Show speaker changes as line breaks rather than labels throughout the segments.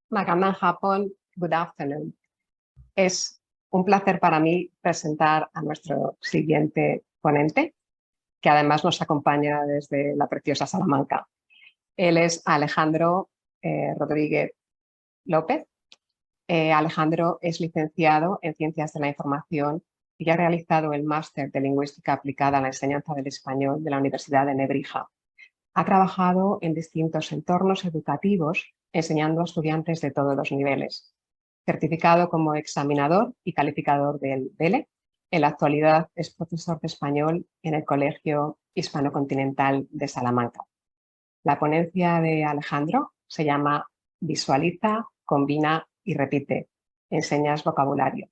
Magandan Japón, good afternoon. Es un placer para mí presentar a nuestro siguiente ponente, que además nos acompaña desde la preciosa Salamanca. Él es Alejandro Rodríguez López. Alejandro es licenciado en Ciencias de la Información y ha realizado el máster de Lingüística aplicada a la enseñanza del español de la Universidad de Nebrija. Ha trabajado en distintos entornos educativos, enseñando a estudiantes de todos los niveles. Certificado como examinador y calificador del BELE, en la actualidad es profesor de español en el Colegio Hispano-Continental de Salamanca. La ponencia de Alejandro se llama Visualiza, combina y repite. Enseñas vocabulario.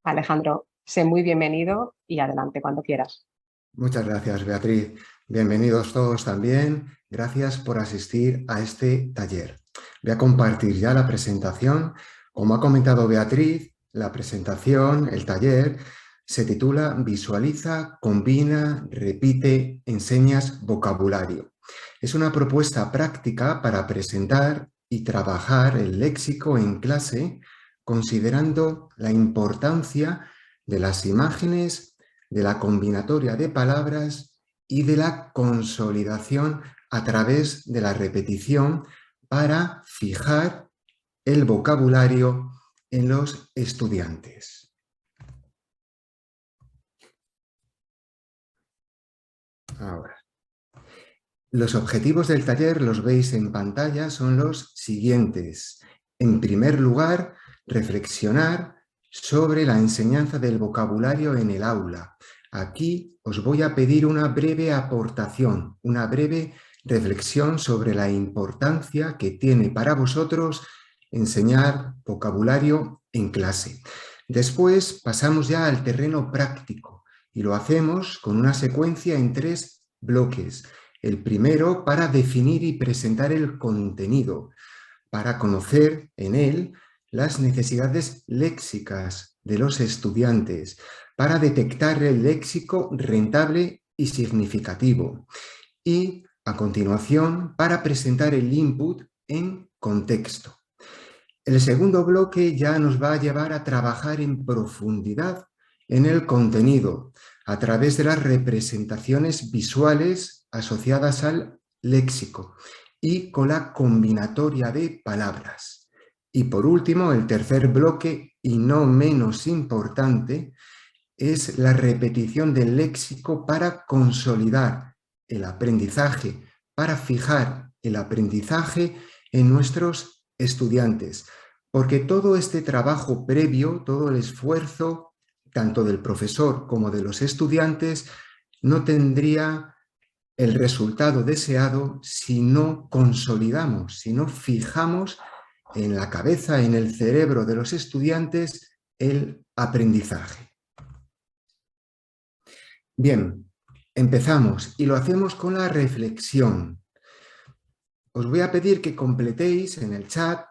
Alejandro, sé muy bienvenido y adelante cuando quieras.
Muchas gracias, Beatriz. Bienvenidos todos también. Gracias por asistir a este taller. Voy a compartir ya la presentación. Como ha comentado Beatriz, la presentación, el taller, se titula Visualiza, combina, repite, enseñas vocabulario. Es una propuesta práctica para presentar y trabajar el léxico en clase, considerando la importancia de las imágenes, de la combinatoria de palabras y de la consolidación a través de la repetición para fijar el vocabulario en los estudiantes. Ahora, los objetivos del taller, los veis en pantalla, son los siguientes. En primer lugar, reflexionar sobre la enseñanza del vocabulario en el aula. Aquí os voy a pedir una breve aportación, una breve reflexión sobre la importancia que tiene para vosotros enseñar vocabulario en clase. Después pasamos ya al terreno práctico y lo hacemos con una secuencia en 3 bloques. El primero para definir y presentar el contenido, para conocer en él las necesidades léxicas de los estudiantes, para detectar el léxico rentable y significativo y, a continuación, para presentar el input en contexto. El segundo bloque ya nos va a llevar a trabajar en profundidad en el contenido a través de las representaciones visuales asociadas al léxico y con la combinatoria de palabras. Y por último, el tercer bloque, y no menos importante, es la repetición del léxico para consolidar el aprendizaje, para fijar el aprendizaje en nuestros estudiantes. Porque todo este trabajo previo, todo el esfuerzo, tanto del profesor como de los estudiantes, no tendría el resultado deseado si no consolidamos, si no fijamos en la cabeza, en el cerebro de los estudiantes, el aprendizaje. Bien, empezamos y lo hacemos con la reflexión. Os voy a pedir que completéis en el chat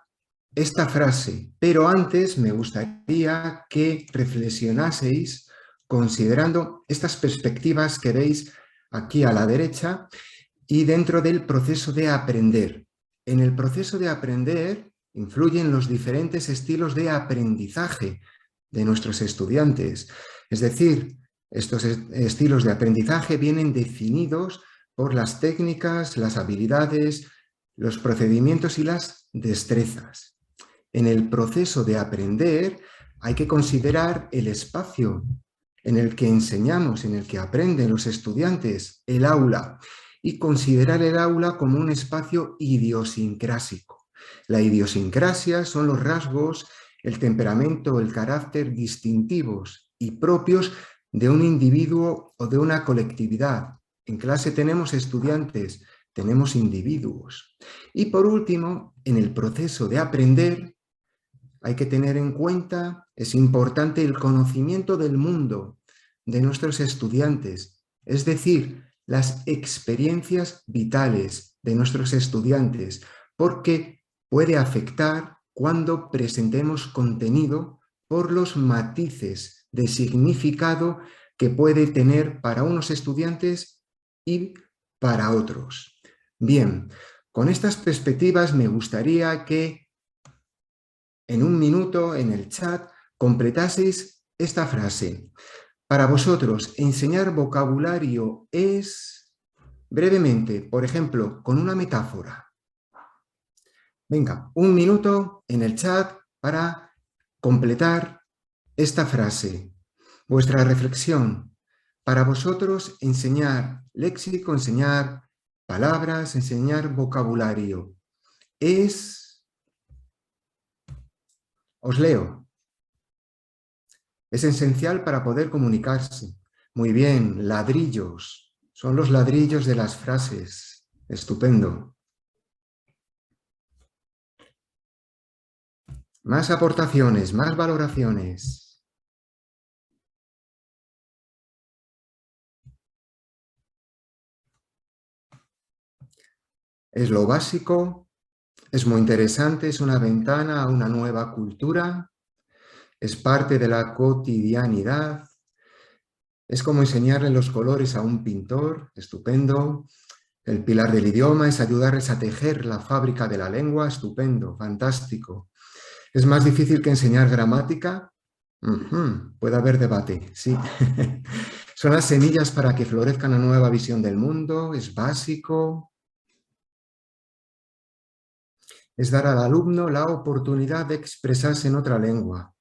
esta frase, pero antes me gustaría que reflexionaseis considerando estas perspectivas que veis aquí a la derecha y dentro del proceso de aprender. En el proceso de aprender influyen los diferentes estilos de aprendizaje de nuestros estudiantes. Es decir, estos estilos de aprendizaje vienen definidos por las técnicas, las habilidades, los procedimientos y las destrezas. En el proceso de aprender hay que considerar el espacio en el que enseñamos, en el que aprenden los estudiantes, el aula, y considerar el aula como un espacio idiosincrásico. La idiosincrasia son los rasgos, el temperamento, el carácter distintivos y propios de un individuo o de una colectividad. En clase tenemos estudiantes, tenemos individuos. Y por último, en el proceso de aprender hay que tener en cuenta, es importante el conocimiento del mundo de nuestros estudiantes, es decir, las experiencias vitales de nuestros estudiantes, porque puede afectar cuando presentemos contenido por los matices de significado que puede tener para unos estudiantes y para otros. Bien, con estas perspectivas me gustaría que en un minuto en el chat completaseis esta frase. Para vosotros, enseñar vocabulario es, brevemente, por ejemplo, con una metáfora. Venga, un minuto en el chat para completar esta frase. Vuestra reflexión. Para vosotros, enseñar léxico, enseñar palabras, enseñar vocabulario es... Os leo. Es esencial para poder comunicarse. Muy bien, ladrillos. Son los ladrillos de las frases. Estupendo. Más aportaciones, más valoraciones. Es lo básico, es muy interesante, es una ventana a una nueva cultura, es parte de la cotidianidad, es como enseñarle los colores a un pintor, estupendo. El pilar del idioma es ayudarles a tejer la fábrica de la lengua, estupendo, fantástico. ¿Es más difícil que enseñar gramática? Puede haber debate, sí. Son las semillas para que florezca una nueva visión del mundo, es básico. Es dar al alumno la oportunidad de expresarse en otra lengua.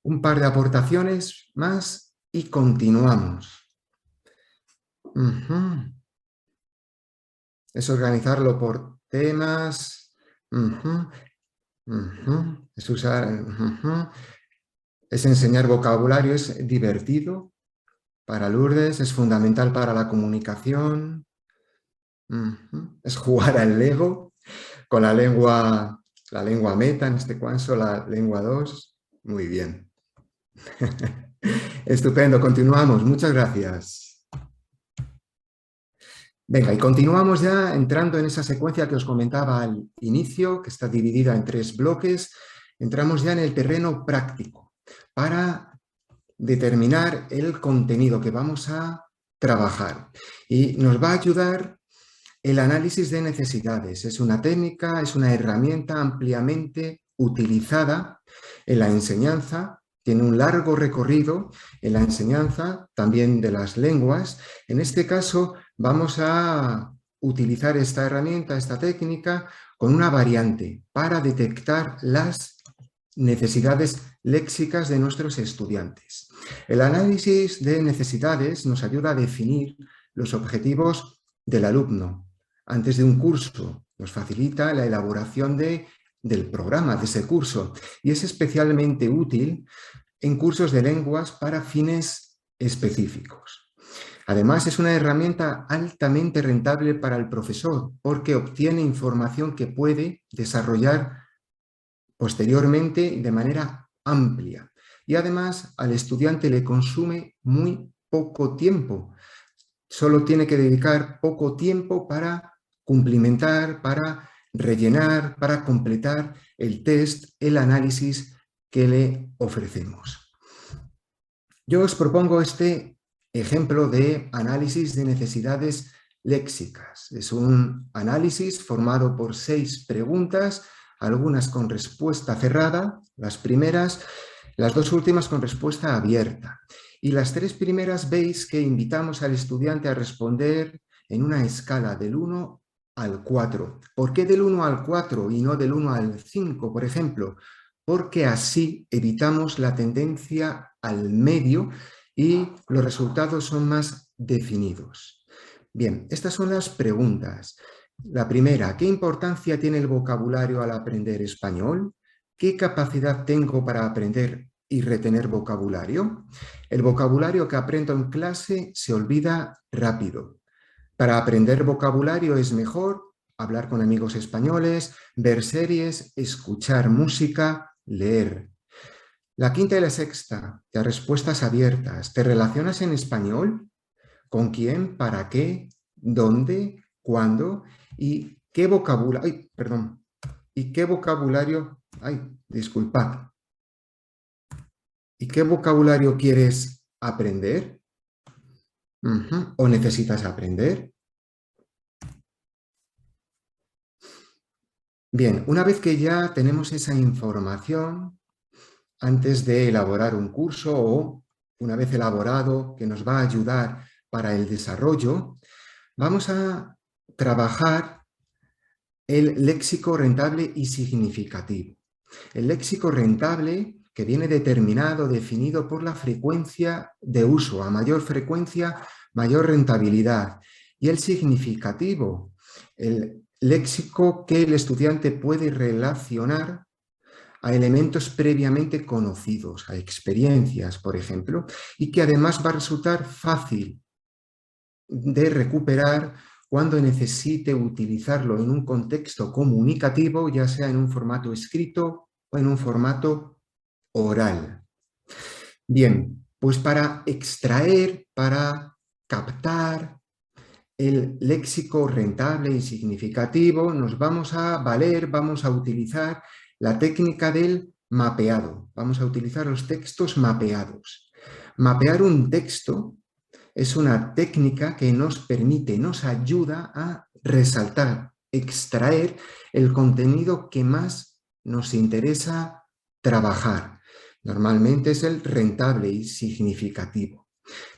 Un par de aportaciones más y continuamos. Es organizarlo por temas. Es usar... Es enseñar vocabulario, es divertido. Para Lourdes es fundamental para la comunicación. Es jugar al Lego con la lengua meta, en este caso la lengua 2. Muy bien. Estupendo, continuamos. Muchas gracias. Venga, y continuamos ya entrando en esa secuencia que os comentaba al inicio, que está dividida en 3 bloques. Entramos ya en el terreno práctico para determinar el contenido que vamos a trabajar. Y nos va a ayudar el análisis de necesidades. Es una técnica, es una herramienta ampliamente utilizada en la enseñanza. Tiene un largo recorrido en la enseñanza, también de las lenguas. En este caso vamos a utilizar esta herramienta, esta técnica, con una variante para detectar las necesidades léxicas de nuestros estudiantes. El análisis de necesidades nos ayuda a definir los objetivos del alumno antes de un curso. Nos facilita la elaboración del programa de ese curso y es especialmente útil en cursos de lenguas para fines específicos. Además, es una herramienta altamente rentable para el profesor porque obtiene información que puede desarrollar posteriormente de manera amplia. Y además al estudiante le consume muy poco tiempo. Solo tiene que dedicar poco tiempo para cumplimentar, para rellenar, para completar el test, el análisis que le ofrecemos. Yo os propongo este ejemplo de análisis de necesidades léxicas. Es un análisis formado por 6 preguntas, algunas con respuesta cerrada, las primeras, las 2 últimas con respuesta abierta. Y las 3 primeras veis que invitamos al estudiante a responder en una escala del 1 al 4. ¿Por qué del 1 al 4 y no del 1 al 5, por ejemplo? Porque así evitamos la tendencia al medio y los resultados son más definidos. Bien, estas son las preguntas. La primera, ¿qué importancia tiene el vocabulario al aprender español? ¿Qué capacidad tengo para aprender y retener vocabulario? El vocabulario que aprendo en clase se olvida rápido. Para aprender vocabulario es mejor hablar con amigos españoles, ver series, escuchar música, leer. La quinta y la sexta, las respuestas abiertas. ¿Te relacionas en español? ¿Con quién? ¿Para qué? ¿Dónde? ¿Cuándo? ¿Y qué vocabulario? Ay, perdón. ¿Y qué vocabulario? Ay, disculpad. ¿Y qué vocabulario quieres aprender? ¿O necesitas aprender? Bien, una vez que ya tenemos esa información, antes de elaborar un curso o una vez elaborado que nos va a ayudar para el desarrollo, vamos a trabajar el léxico rentable y significativo. El léxico rentable, que viene determinado, definido por la frecuencia de uso. A mayor frecuencia, mayor rentabilidad. Y el significativo, el léxico que el estudiante puede relacionar a elementos previamente conocidos, a experiencias, por ejemplo, y que además va a resultar fácil de recuperar cuando necesite utilizarlo en un contexto comunicativo, ya sea en un formato escrito o en un formato oral. Bien, pues para extraer, para captar el léxico rentable y significativo, nos vamos a valer, vamos a utilizar la técnica del mapeado. Vamos a utilizar los textos mapeados. Mapear un texto es una técnica que nos permite, nos ayuda a resaltar, extraer el contenido que más nos interesa trabajar. Normalmente es el rentable y significativo.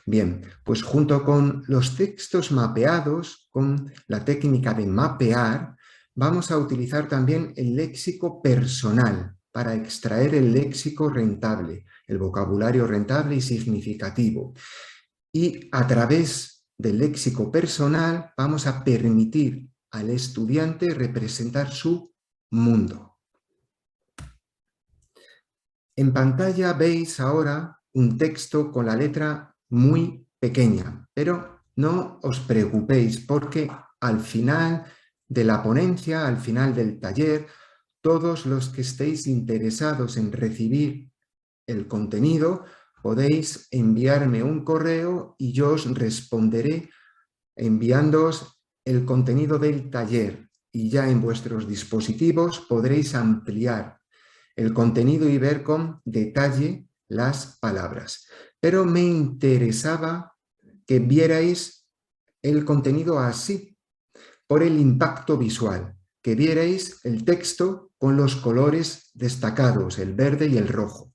Bien, pues junto con los textos mapeados, con la técnica de mapear, vamos a utilizar también el léxico personal para extraer el léxico rentable, el vocabulario rentable y significativo. Y a través del léxico personal vamos a permitir al estudiante representar su mundo. En pantalla veis ahora un texto con la letra muy pequeña, pero no os preocupéis porque al final de la ponencia, al final del taller, todos los que estéis interesados en recibir el contenido, podéis enviarme un correo y yo os responderé enviándoos el contenido del taller y ya en vuestros dispositivos podréis ampliar el contenido y ver con detalle las palabras. Pero me interesaba que vierais el contenido así, por el impacto visual, que vierais el texto con los colores destacados, el verde y el rojo.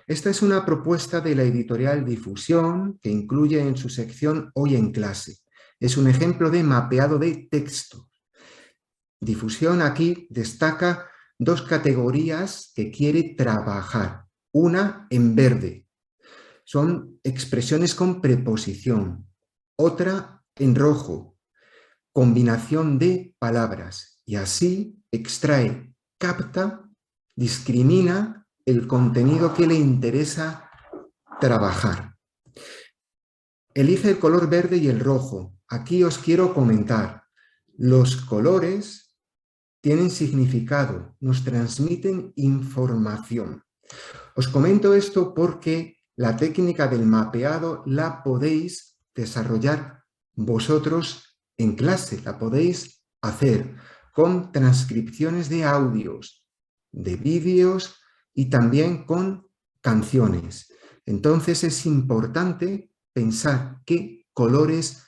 Esta es una propuesta de la editorial Difusión que incluye en su sección Hoy en clase. Es un ejemplo de mapeado de texto. Difusión aquí destaca dos categorías que quiere trabajar. Una en verde. Son expresiones con preposición. Otra en rojo. Combinación de palabras. Y así extrae, capta, discrimina el contenido que le interesa trabajar. Elige el color verde y el rojo. Aquí os quiero comentar. Los colores tienen significado, nos transmiten información. Os comento esto porque la técnica del mapeado la podéis desarrollar vosotros en clase, la podéis hacer con transcripciones de audios, de vídeos y también con canciones. Entonces es importante pensar qué colores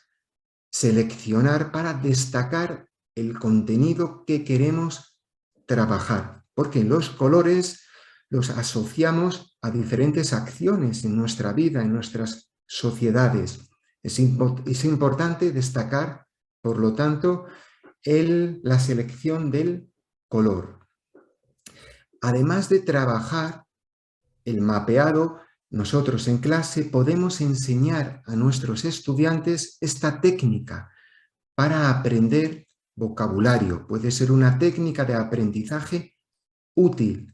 seleccionar para destacar el contenido que queremos trabajar, porque los colores los asociamos a diferentes acciones en nuestra vida, en nuestras sociedades. Es importante destacar, por lo tanto, la selección del color. Además de trabajar el mapeado, nosotros en clase podemos enseñar a nuestros estudiantes esta técnica para aprender vocabulario. Puede ser una técnica de aprendizaje útil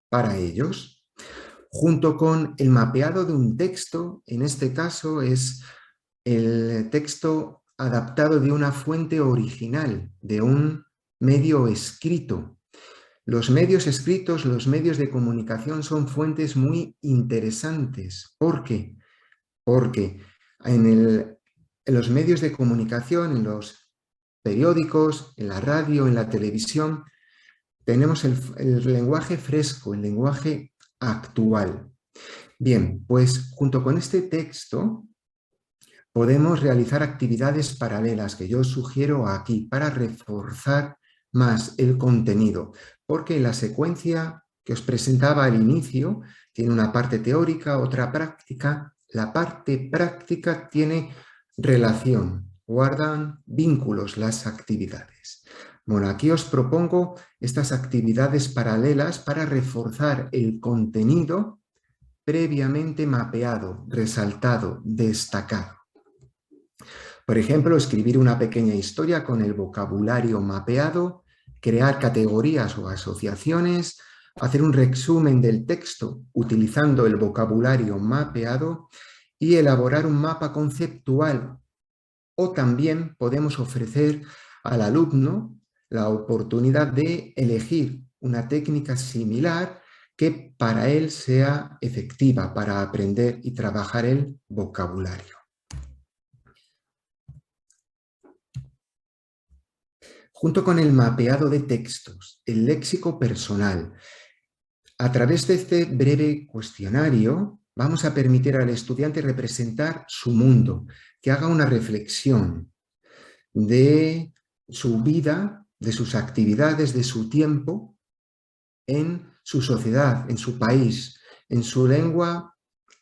para ellos. Junto con el mapeado de un texto, en este caso es el texto adaptado de una fuente original, de un medio escrito. Los medios escritos, los medios de comunicación son fuentes muy interesantes. ¿Por qué? Porque en los medios de comunicación, en los periódicos, en la radio, en la televisión, tenemos el lenguaje fresco, el lenguaje actual. Bien, pues junto con este texto podemos realizar actividades paralelas que yo sugiero aquí para reforzar más el contenido, porque la secuencia que os presentaba al inicio tiene una parte teórica, otra práctica. La parte práctica tiene relación, guardan vínculos las actividades. Bueno, aquí os propongo estas actividades paralelas para reforzar el contenido previamente mapeado, resaltado, destacado. Por ejemplo, escribir una pequeña historia con el vocabulario mapeado, crear categorías o asociaciones, hacer un resumen del texto utilizando el vocabulario mapeado y elaborar un mapa conceptual. O también podemos ofrecer al alumno la oportunidad de elegir una técnica similar que para él sea efectiva para aprender y trabajar el vocabulario. Junto con el mapeado de textos, el léxico personal, a través de este breve cuestionario vamos a permitir al estudiante representar su mundo, que haga una reflexión de su vida, de sus actividades, de su tiempo en su sociedad, en su país, en su lengua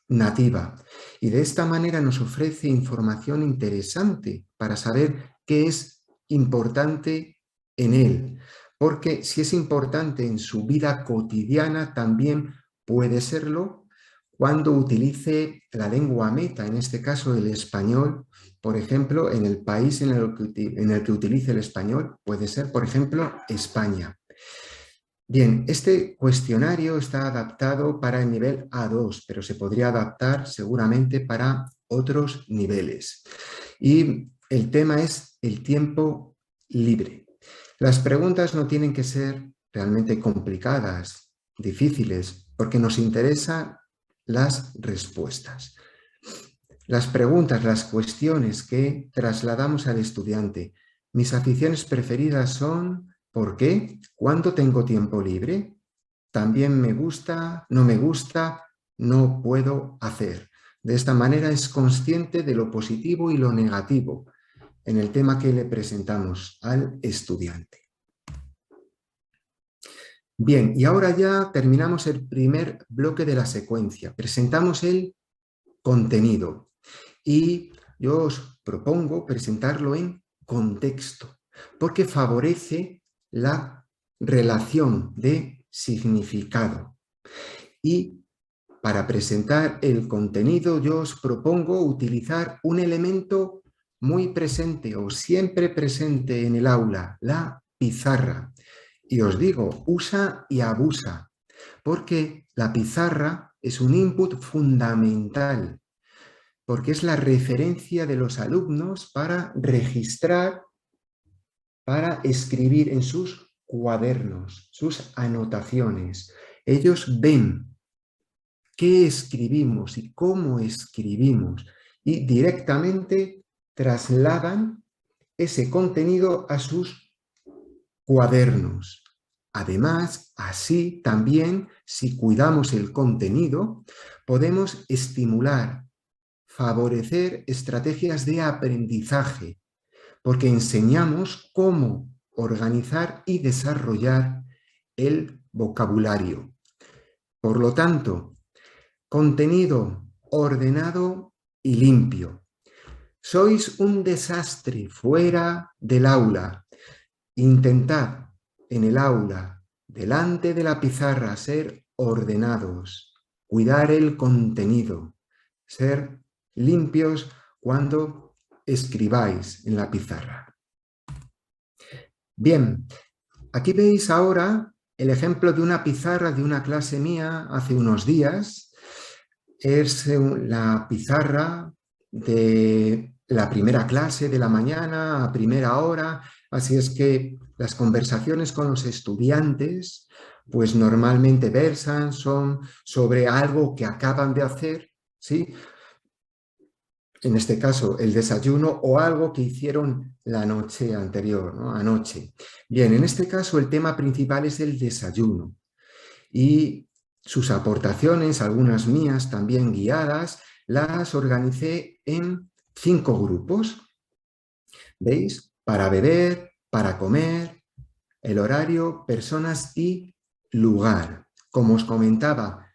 nativa. Y de esta manera nos ofrece información interesante para saber qué es importante en él. Porque si es importante en su vida cotidiana, también puede serlo cuando utilice la lengua meta, en este caso el español, por ejemplo, en el país en el que utilice el español, puede ser, por ejemplo, España. Bien, este cuestionario está adaptado para el nivel A2, pero se podría adaptar seguramente para otros niveles. Y el tema es el tiempo libre. Las preguntas no tienen que ser realmente complicadas, difíciles, porque nos interesan las respuestas. Las preguntas, las cuestiones que trasladamos al estudiante. Mis aficiones preferidas son... ¿Por qué? ¿Cuándo tengo tiempo libre? También me gusta, no puedo hacer. De esta manera es consciente de lo positivo y lo negativo en el tema que le presentamos al estudiante. Bien, y ahora ya terminamos el primer bloque de la secuencia. Presentamos el contenido y yo os propongo presentarlo en contexto, porque favorece la relación de significado. Y para presentar el contenido yo os propongo utilizar un elemento muy presente o siempre presente en el aula, la pizarra. Y os digo, usa y abusa, porque la pizarra es un input fundamental, porque es la referencia de los alumnos para registrar, para escribir en sus cuadernos, sus anotaciones. Ellos ven qué escribimos y cómo escribimos y directamente trasladan ese contenido a sus cuadernos. Además, así también, si cuidamos el contenido, podemos estimular, favorecer estrategias de aprendizaje, porque enseñamos cómo organizar y desarrollar el vocabulario. Por lo tanto, contenido ordenado y limpio. Sois un desastre fuera del aula. Intentad en el aula, delante de la pizarra, ser ordenados, cuidar el contenido, ser limpios cuando escribáis en la pizarra. Bien, aquí veis ahora el ejemplo de una pizarra de una clase mía hace unos días. Es la pizarra de la primera clase de la mañana a primera hora, así es que las conversaciones con los estudiantes pues normalmente son sobre algo que acaban de hacer, ¿sí? En este caso el desayuno o algo que hicieron la noche anterior, ¿no? Anoche. Bien, en este caso el tema principal es el desayuno y sus aportaciones, algunas mías también guiadas, las organicé en 5 grupos. ¿Veis? Para beber, para comer, el horario, personas y lugar. Como os comentaba,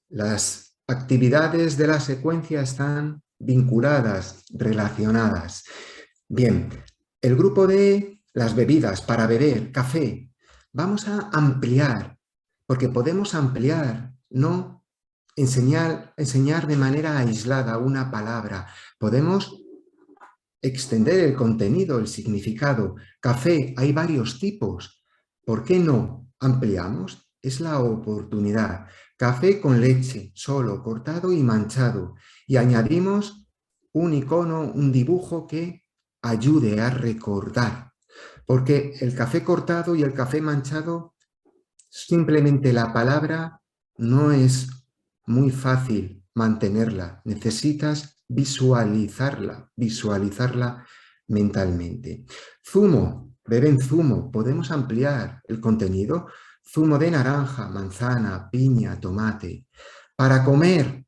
las actividades de la secuencia están vinculadas, relacionadas. Bien, el grupo de las bebidas para beber, café, vamos a ampliar, porque podemos ampliar, no enseñar de manera aislada una palabra. Podemos extender el contenido, el significado. Café, hay varios tipos. ¿Por qué no ampliamos? Es la oportunidad. Café con leche, solo, cortado y manchado. Y añadimos un icono, un dibujo que ayude a recordar. Porque el café cortado y el café manchado, simplemente la palabra no es muy fácil mantenerla. Necesitas visualizarla mentalmente. Zumo, beben zumo, podemos ampliar el contenido. Zumo de naranja, manzana, piña, tomate. Para comer,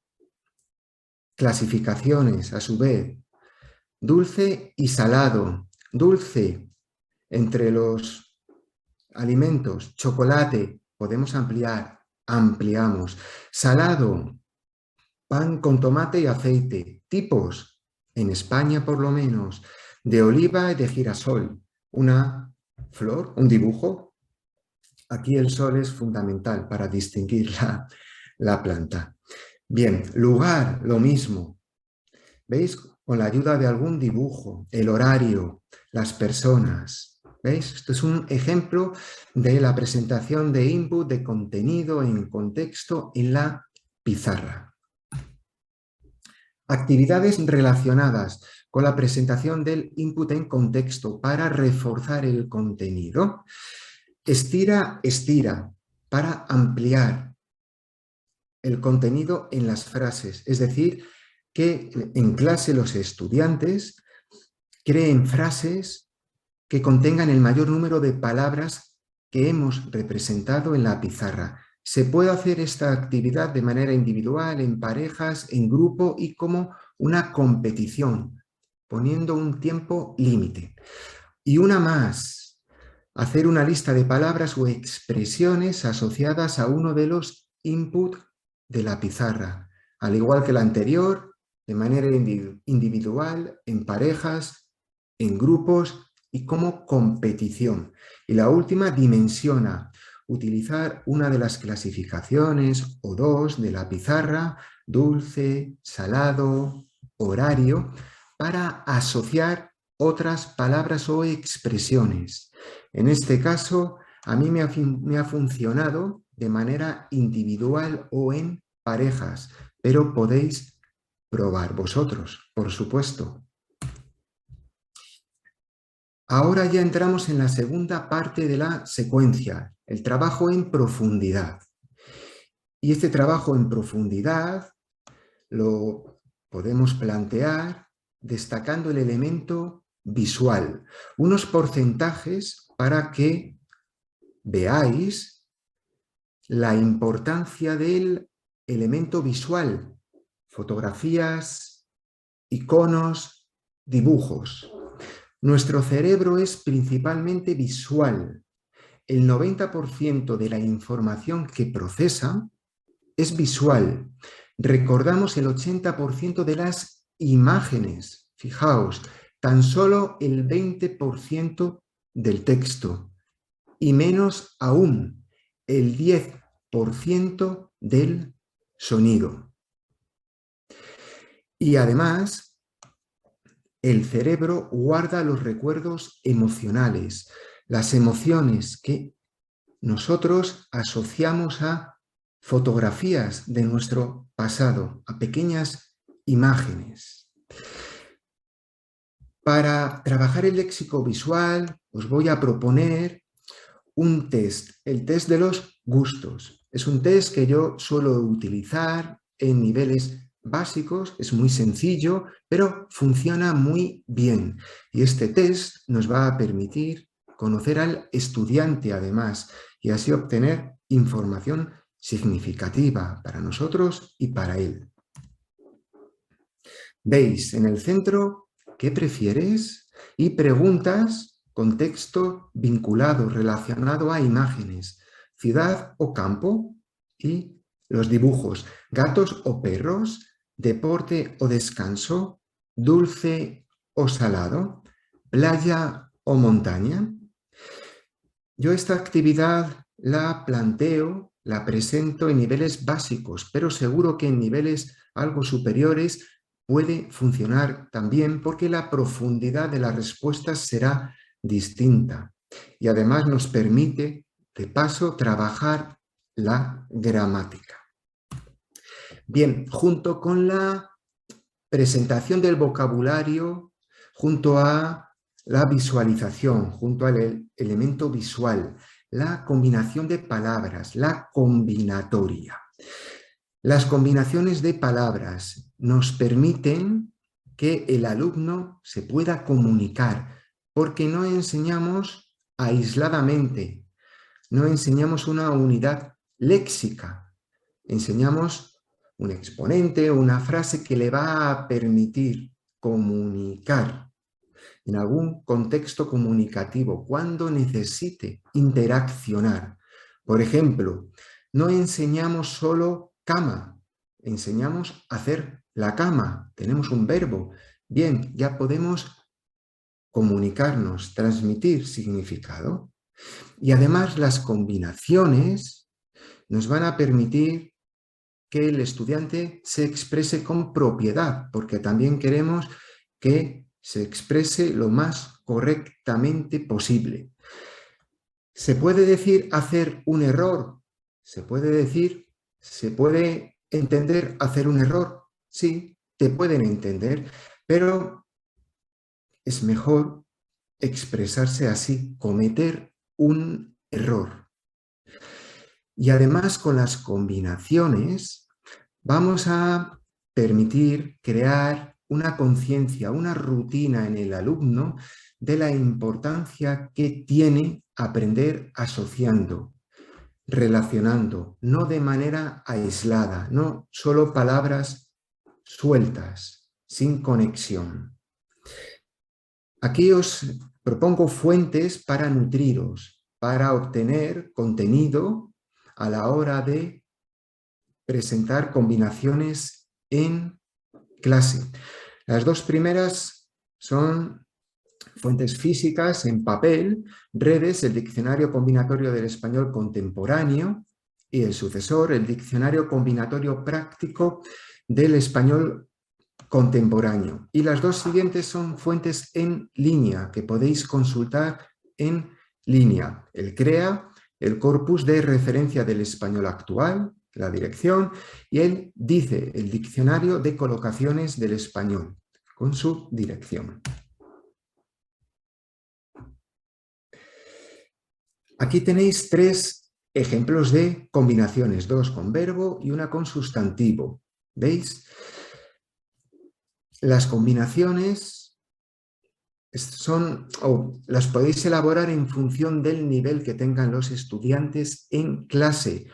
clasificaciones a su vez. Dulce y salado. Dulce, entre los alimentos, chocolate, podemos ampliar, ampliamos. Salado, pan con tomate y aceite. Tipos, en España por lo menos, de oliva y de girasol. Una flor, un dibujo. Aquí el sol es fundamental para distinguir la planta. Bien, lugar, lo mismo. ¿Veis? Con la ayuda de algún dibujo, el horario, las personas. ¿Veis? Esto es un ejemplo de la presentación de input, de contenido en contexto en la pizarra. Actividades relacionadas con la presentación del input en contexto para reforzar el contenido. Estira, estira, para ampliar el contenido en las frases. Es decir, que en clase los estudiantes creen frases que contengan el mayor número de palabras que hemos representado en la pizarra. Se puede hacer esta actividad de manera individual, en parejas, en grupo y como una competición, poniendo un tiempo límite. Y una más, hacer una lista de palabras o expresiones asociadas a uno de los inputs de la pizarra, al igual que la anterior, de manera individual, en parejas, en grupos y como competición. Y la última, dimensiona, utilizar una de las clasificaciones o dos de la pizarra, dulce, salado, horario, para asociar otras palabras o expresiones. En este caso, a mí me ha funcionado de manera individual o en parejas, pero podéis probar vosotros, por supuesto. Ahora ya entramos en la segunda parte de la secuencia, el trabajo en profundidad. Y este trabajo en profundidad lo podemos plantear destacando el elemento visual, unos porcentajes para que veáis la importancia del elemento visual, fotografías, iconos, dibujos. Nuestro cerebro es principalmente visual. El 90% de la información que procesa es visual. Recordamos el 80% de las imágenes. Fijaos, tan solo el 20% del texto y menos aún el 10% del sonido. Y además, el cerebro guarda los recuerdos emocionales, las emociones que nosotros asociamos a fotografías de nuestro pasado, a pequeñas imágenes. Para trabajar el léxico visual, os voy a proponer un test, el test de los gustos. Es un test que yo suelo utilizar en niveles básicos, es muy sencillo, pero funciona muy bien. Y este test nos va a permitir conocer al estudiante además y así obtener información significativa para nosotros y para él. Veis en el centro ¿qué prefieres? Y preguntas contexto vinculado, relacionado a imágenes, ciudad o campo, y los dibujos, gatos o perros, deporte o descanso, dulce o salado, playa o montaña. Yo esta actividad la planteo, la presento en niveles básicos, pero seguro que en niveles algo superiores puede funcionar también porque la profundidad de las respuestas será distinta y además nos permite, de paso, trabajar la gramática. Bien, junto con la presentación del vocabulario, junto a la visualización, junto al elemento visual, la combinación de palabras, la combinatoria. Las combinaciones de palabras nos permiten que el alumno se pueda comunicar, porque no enseñamos aisladamente, no enseñamos una unidad léxica, enseñamos un exponente, una frase que le va a permitir comunicar en algún contexto comunicativo, cuando necesite interaccionar. Por ejemplo, no enseñamos solo cama, enseñamos a hacer la cama, tenemos un verbo. Bien, ya podemos comunicarnos, transmitir significado. Y además las combinaciones nos van a permitir que el estudiante se exprese con propiedad, porque también queremos que se exprese lo más correctamente posible. ¿Se puede decir hacer un error? ¿Se puede entender hacer un error? Sí, te pueden entender, pero es mejor expresarse así, cometer un error. Y además con las combinaciones vamos a permitir crear una conciencia, una rutina en el alumno de la importancia que tiene aprender asociando, relacionando, no de manera aislada, no solo palabras sueltas, sin conexión. Aquí os propongo fuentes para nutriros, para obtener contenido a la hora de presentar combinaciones en clase. Las dos primeras son fuentes físicas en papel, redes, el Diccionario Combinatorio del Español Contemporáneo y el sucesor, el Diccionario Combinatorio Práctico del Español Contemporáneo. Y las dos siguientes son fuentes en línea que podéis consultar en línea. El CREA, el Corpus de Referencia del Español Actual, la dirección, y el DICE, el Diccionario de Colocaciones del Español, con su dirección. Aquí tenéis 3 ejemplos de combinaciones, 2 con verbo y 1 con sustantivo. ¿Veis? Las combinaciones las podéis elaborar en función del nivel que tengan los estudiantes en clase.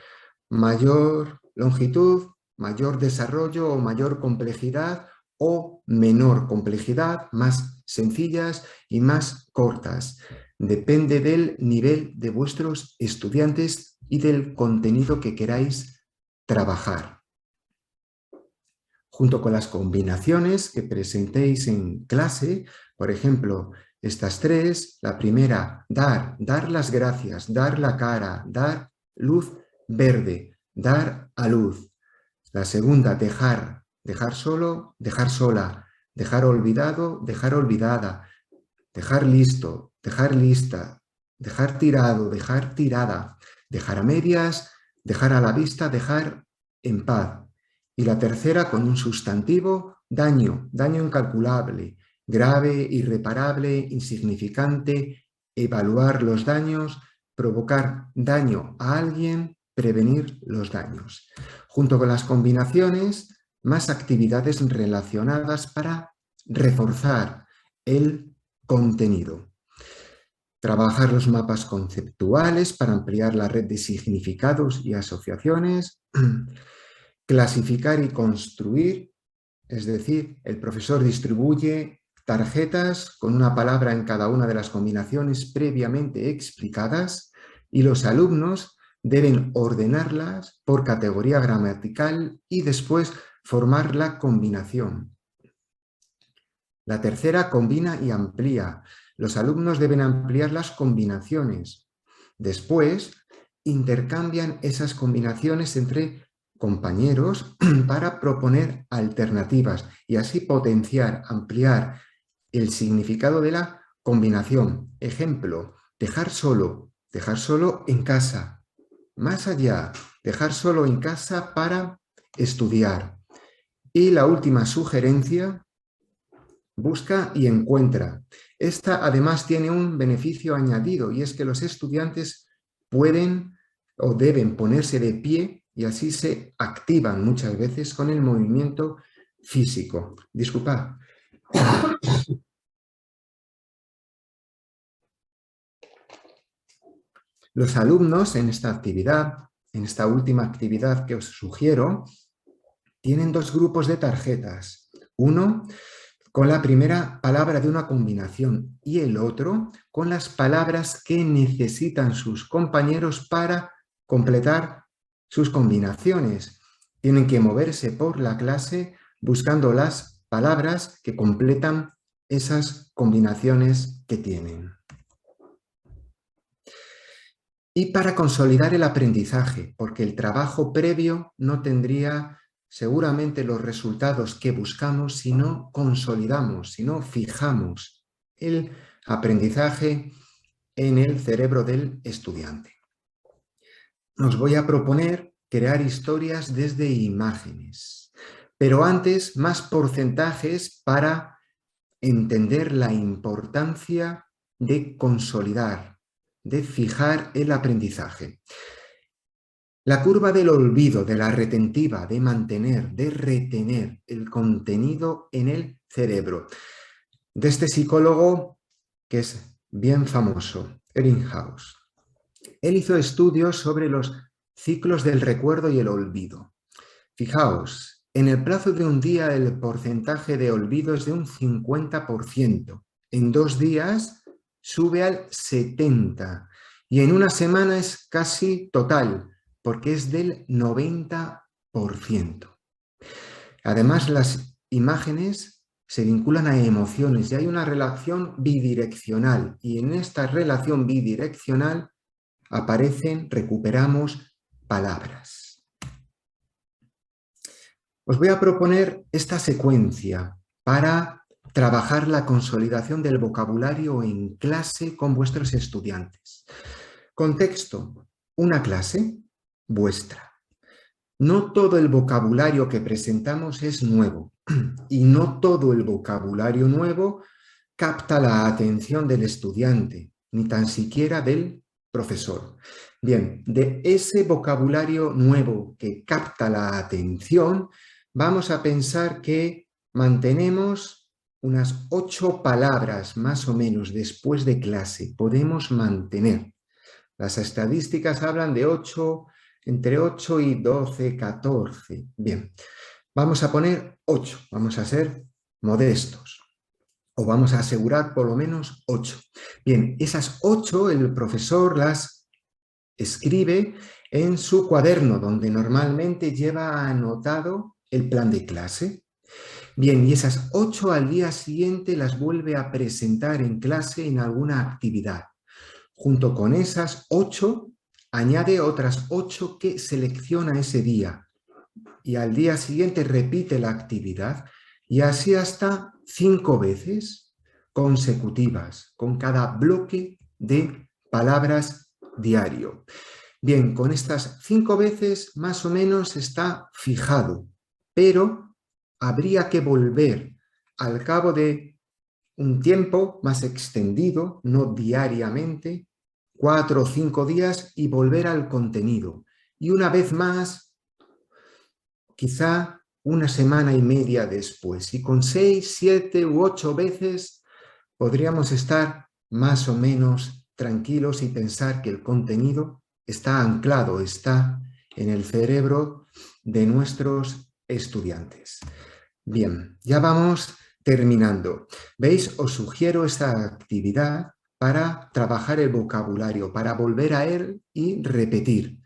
Mayor longitud, mayor desarrollo o mayor complejidad, o menor complejidad, más sencillas y más cortas. Depende del nivel de vuestros estudiantes y del contenido que queráis trabajar. Junto con las combinaciones que presentéis en clase, por ejemplo, estas 3, la primera, dar las gracias, dar la cara, dar luz verde, dar a luz. La segunda, dejar solo, dejar sola, dejar olvidado, dejar olvidada, dejar listo, dejar lista, dejar tirado, dejar tirada, dejar a medias, dejar a la vista, dejar en paz. Y la tercera, con un sustantivo, daño incalculable, grave, irreparable, insignificante, evaluar los daños, provocar daño a alguien, prevenir los daños. Junto con las combinaciones, más actividades relacionadas para reforzar el contenido. Trabajar los mapas conceptuales para ampliar la red de significados y asociaciones. Clasificar y construir, es decir, el profesor distribuye tarjetas con una palabra en cada una de las combinaciones previamente explicadas y los alumnos deben ordenarlas por categoría gramatical y después formar la combinación. La tercera, combina y amplía. Los alumnos deben ampliar las combinaciones. Después, intercambian esas combinaciones entre compañeros para proponer alternativas y así potenciar, ampliar el significado de la combinación. Ejemplo, dejar solo en casa. Más allá, dejar solo en casa para estudiar. Y la última sugerencia, busca y encuentra. Esta además tiene un beneficio añadido y es que los estudiantes pueden o deben ponerse de pie y así se activan muchas veces con el movimiento físico. Disculpad. Los alumnos en esta actividad, en esta última actividad que os sugiero, tienen dos grupos de tarjetas. Uno con la primera palabra de una combinación y el otro con las palabras que necesitan sus compañeros para completar sus combinaciones. Tienen que moverse por la clase buscando las palabras que completan esas combinaciones que tienen. Y para consolidar el aprendizaje, porque el trabajo previo no tendría seguramente los resultados que buscamos si no consolidamos, si no fijamos el aprendizaje en el cerebro del estudiante. Os voy a proponer crear historias desde imágenes, pero antes más porcentajes para entender la importancia de consolidar, de fijar el aprendizaje. La curva del olvido, de la retentiva, de mantener, de retener el contenido en el cerebro. De este psicólogo que es bien famoso, Ebbinghaus. Él hizo estudios sobre los ciclos del recuerdo y el olvido. Fijaos, en el plazo de un día el porcentaje de olvido es de un 50%. En 2 días sube al 70% y en una semana es casi total, porque es del 90%. Además, las imágenes se vinculan a emociones y hay una relación bidireccional y en esta relación bidireccional recuperamos palabras. Os voy a proponer esta secuencia para trabajar la consolidación del vocabulario en clase con vuestros estudiantes. Contexto, una clase vuestra. No todo el vocabulario que presentamos es nuevo y no todo el vocabulario nuevo capta la atención del estudiante, ni tan siquiera del profesor. Bien, de ese vocabulario nuevo que capta la atención, vamos a pensar que mantenemos unas 8 palabras más o menos después de clase. Podemos mantener. Las estadísticas hablan de 8, entre 8 y 12, 14. Bien, vamos a poner 8, vamos a ser modestos. O vamos a asegurar por lo menos 8. Bien, esas 8 el profesor las escribe en su cuaderno, donde normalmente lleva anotado el plan de clase. Bien, y esas 8 al día siguiente las vuelve a presentar en clase en alguna actividad. Junto con esas 8, añade otras 8 que selecciona ese día. Y al día siguiente repite la actividad y así hasta 5 veces consecutivas con cada bloque de palabras diario. Bien, con estas 5 veces más o menos está fijado, pero habría que volver al cabo de un tiempo más extendido, no diariamente, 4 o 5 días y volver al contenido. Y una vez más, quizá una semana y media después. Y con 6, 7 u 8 veces podríamos estar más o menos tranquilos y pensar que el contenido está anclado, está en el cerebro de nuestros estudiantes. Bien, ya vamos terminando. ¿Veis? Os sugiero esta actividad para trabajar el vocabulario, para volver a él y repetir.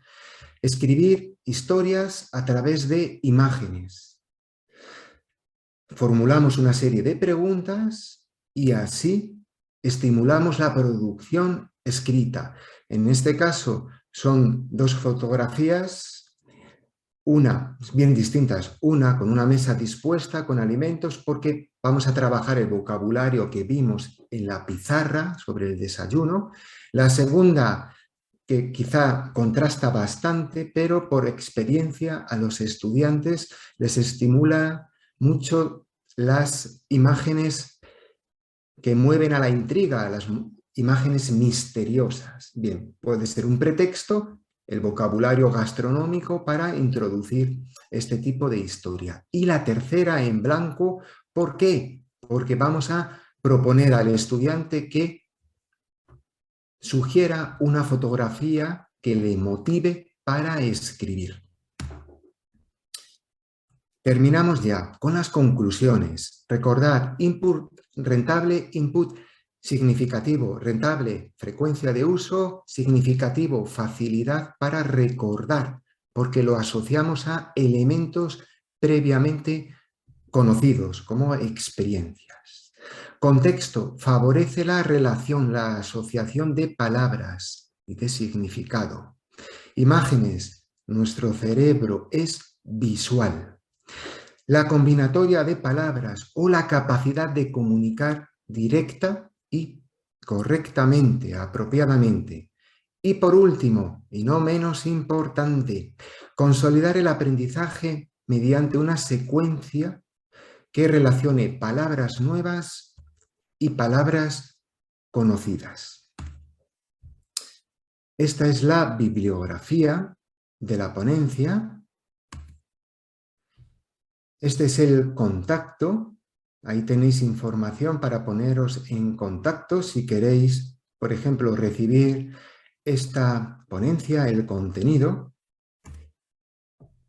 Escribir historias a través de imágenes. Formulamos una serie de preguntas y así estimulamos la producción escrita. En este caso son dos fotografías, una bien distintas, una con una mesa dispuesta con alimentos porque vamos a trabajar el vocabulario que vimos en la pizarra sobre el desayuno. La segunda, que quizá contrasta bastante, pero por experiencia a los estudiantes les estimula mucho las imágenes que mueven a la intriga, a las imágenes misteriosas. Bien, puede ser un pretexto, el vocabulario gastronómico para introducir este tipo de historia. Y la tercera en blanco, ¿por qué? Porque vamos a proponer al estudiante que sugiera una fotografía que le motive para escribir. Terminamos ya con las conclusiones. Recordad, input rentable, input significativo, rentable, frecuencia de uso, significativo, facilidad para recordar, porque lo asociamos a elementos previamente conocidos como experiencias. Contexto, favorece la relación, la asociación de palabras y de significado. Imágenes, nuestro cerebro es visual. La combinatoria de palabras o la capacidad de comunicar directa y correctamente, apropiadamente. Y por último, y no menos importante, consolidar el aprendizaje mediante una secuencia que relacione palabras nuevas y palabras conocidas. Esta es la bibliografía de la ponencia. Este es el contacto. Ahí tenéis información para poneros en contacto si queréis, por ejemplo, recibir esta ponencia, el contenido.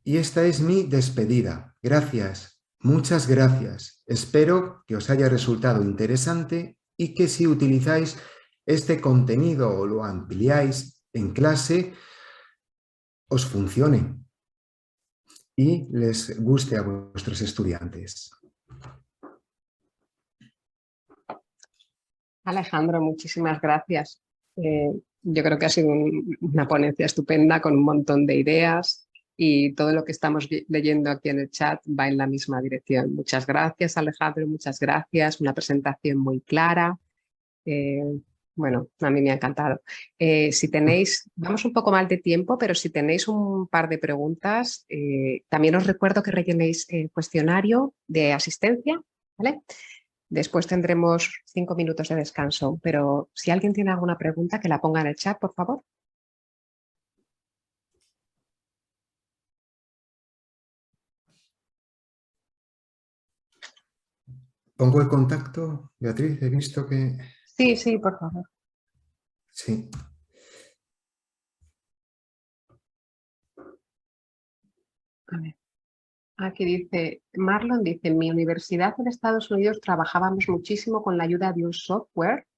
Y esta es mi despedida. Gracias, muchas gracias. Espero que os haya resultado interesante y que si utilizáis este contenido o lo ampliáis en clase, os funcione y les guste a vuestros estudiantes.
Alejandro, muchísimas gracias. Yo creo que ha sido una ponencia estupenda con un montón de ideas y todo lo que estamos leyendo aquí en el chat va en la misma dirección. Muchas gracias, Alejandro, muchas gracias. Una presentación muy clara. Bueno, a mí me ha encantado. Si tenéis, vamos un poco mal de tiempo, pero si tenéis un par de preguntas, también os recuerdo que rellenéis el cuestionario de asistencia, ¿vale? Después tendremos 5 minutos de descanso, pero si alguien tiene alguna pregunta, que la ponga en el chat, por favor.
¿Pongo el contacto, Beatriz? He visto que...
Sí, sí, por favor.
Sí.
A ver. Aquí dice, Marlon dice, en mi universidad en Estados Unidos trabajábamos muchísimo con la ayuda de un software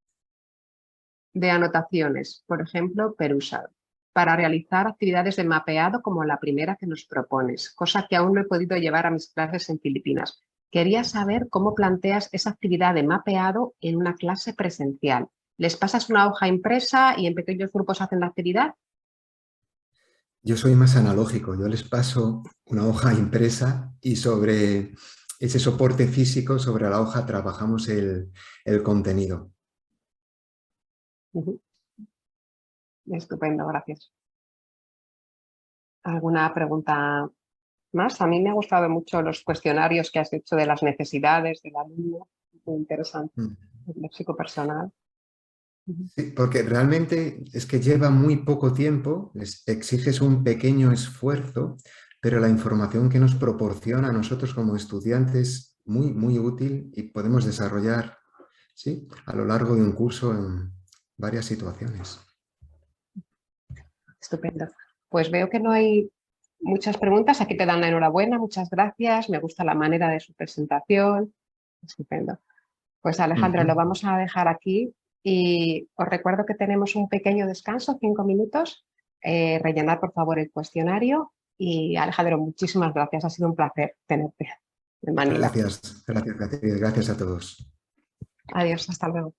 de anotaciones, por ejemplo, Perusal, para realizar actividades de mapeado como la primera que nos propones, cosa que aún no he podido llevar a mis clases en Filipinas. Quería saber cómo planteas esa actividad de mapeado en una clase presencial. ¿Les pasas una hoja impresa y en pequeños grupos hacen la actividad?
Yo soy más analógico, yo les paso una hoja impresa y sobre ese soporte físico, sobre la hoja, trabajamos el contenido.
Estupendo, gracias. ¿Alguna pregunta más? A mí me ha gustado mucho los cuestionarios que has hecho de las necesidades del alumno, muy interesante, el léxico personal.
Sí, porque realmente es que lleva muy poco tiempo, les exiges un pequeño esfuerzo, pero la información que nos proporciona a nosotros como estudiantes es muy, muy útil y podemos desarrollar, ¿sí?, a lo largo de un curso en varias situaciones.
Estupendo. Pues veo que no hay muchas preguntas. Aquí te dan la enhorabuena, muchas gracias. Me gusta la manera de su presentación. Estupendo. Pues Alejandro, lo vamos a dejar aquí y os recuerdo que tenemos un pequeño descanso, 5 minutos. Rellenar por favor el cuestionario y Alejandro, muchísimas gracias, ha sido un placer tenerte en Manila.
Gracias, Beatriz, gracias a todos.
Adiós, hasta luego.